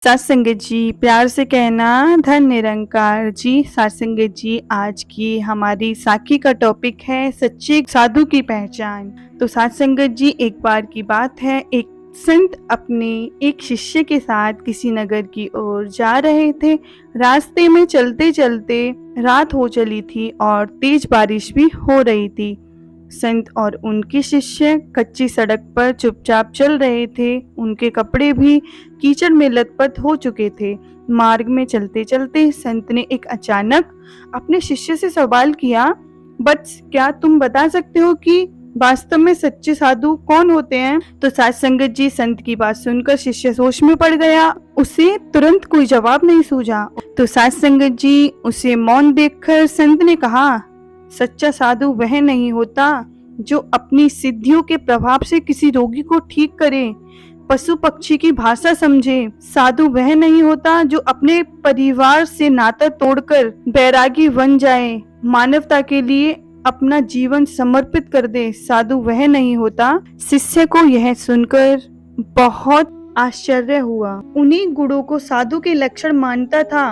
सात संगत जी, प्यार से कहना धन निरंकार जी। सात संगत जी, आज की हमारी साखी का टॉपिक है सच्चे साधु की पहचान। तो सात संगत जी, एक बार की बात है, एक संत अपने एक शिष्य के साथ किसी नगर की ओर जा रहे थे। रास्ते में चलते चलते रात हो चली थी और तेज बारिश भी हो रही थी। संत और उनके शिष्य कच्ची सड़क पर चुपचाप चल रहे थे। उनके कपड़े भी कीचड़ में लथपथ हो चुके थे। मार्ग में चलते चलते संत ने एक अचानक अपने शिष्य से सवाल किया, बट्स, क्या तुम बता सकते हो कि वास्तव में सच्चे साधु कौन होते हैं? तो सात संगत जी, संत की बात सुनकर शिष्य सोच में पड़ गया। उसे तुरंत कोई जवाब नहीं सूझा। तो सात संगत जी, उसे मौन देखकर संत ने कहा, सच्चा साधु वह नहीं होता जो अपनी सिद्धियों के प्रभाव से किसी रोगी को ठीक करे, पशु पक्षी की भाषा समझे। साधु वह नहीं होता जो अपने परिवार से नाता तोड़कर बैरागी बन जाए, मानवता के लिए अपना जीवन समर्पित कर दे। साधु वह नहीं होता। शिष्य को यह सुनकर बहुत आश्चर्य हुआ। उन्हीं गुणों को साधु के लक्षण मानता था।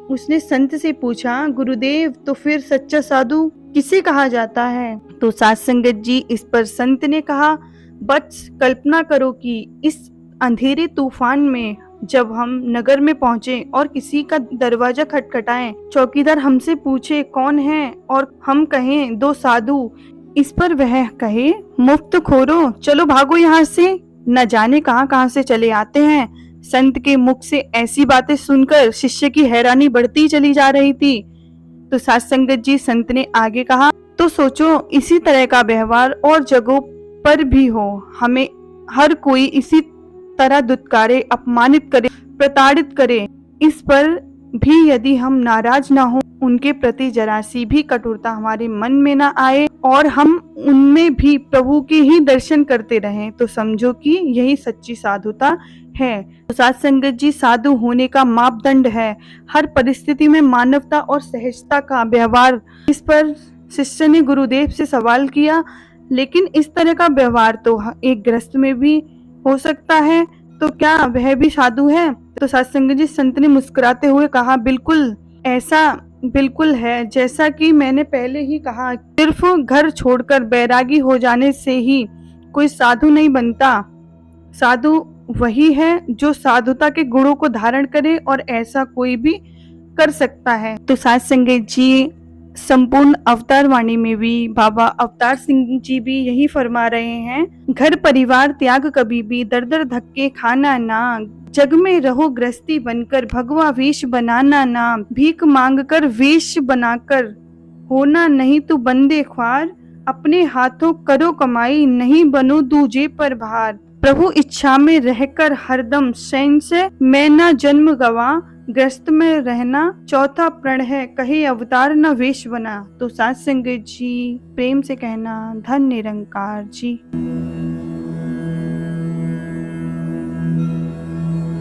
उसने संत से पूछा, गुरुदेव, तो फिर सच्चा साधु किसे कहा जाता है? तो सात संगत जी, इस पर संत ने कहा, बट्स, कल्पना करो कि इस अंधेरे तूफान में जब हम नगर में पहुंचे और किसी का दरवाजा खटखटाएं, चौकीदार हमसे पूछे कौन है और हम कहें दो साधु, इस पर वह कहे, मुफ्त खोरो, चलो भागो यहाँ से, न जाने कहां कहां से चले आते हैं। संत के मुख से ऐसी बातें सुनकर शिष्य की हैरानी बढ़ती चली जा रही थी। तो सात संगत जी, संत ने आगे कहा, तो सोचो इसी तरह का व्यवहार और जगहों पर भी हो। हमें हर कोई इसी तरह दुत्कारे, अपमानित करे, प्रताड़ित करे। इस पर भी यदि हम नाराज ना हो, उनके प्रति जरा सी भी कठोरता हमारे मन में ना आए और हम उनमें भी प्रभु के ही दर्शन करते रहें, तो समझो कि यही सच्ची साधुता है। तो सात संगत जी, साधु होने का मापदंड है हर परिस्थिति में मानवता और सहजता का व्यवहार। इस पर शिष्य ने गुरुदेव से सवाल किया, लेकिन इस तरह का व्यवहार तो एक गृहस्थ में भी हो सकता है, तो क्या वह भी साधु है? तो सात संगत जी, संत ने मुस्कुराते हुए कहा, बिल्कुल, ऐसा बिल्कुल है। जैसा कि मैंने पहले ही कहा, सिर्फ घर छोड़कर बैरागी हो जाने से ही कोई साधु नहीं बनता। साधु वही है जो साधुता के गुणों को धारण करे, और ऐसा कोई भी कर सकता है। तो सात संगत जी, संपूर्ण अवतार वाणी में भी बाबा अवतार सिंह जी भी यही फरमा रहे हैं, घर परिवार त्याग कभी भी, दर दर धक्के खाना ना, जग में रहो गृहस्थी बनकर, भगवा वेश बनाना ना, भीख मांग कर वेश बनाकर होना नहीं तो बंदे ख्वार, अपने हाथों करो कमाई, नहीं बनो दूजे पर भार, प्रभु इच्छा में रहकर हरदम शयन से मैं ना जन्म गवा, ग्रस्त में रहना चौथा प्रण है, कहे अवतार न वेश बना। तो सात संगत जी, प्रेम से कहना धन निरंकार जी।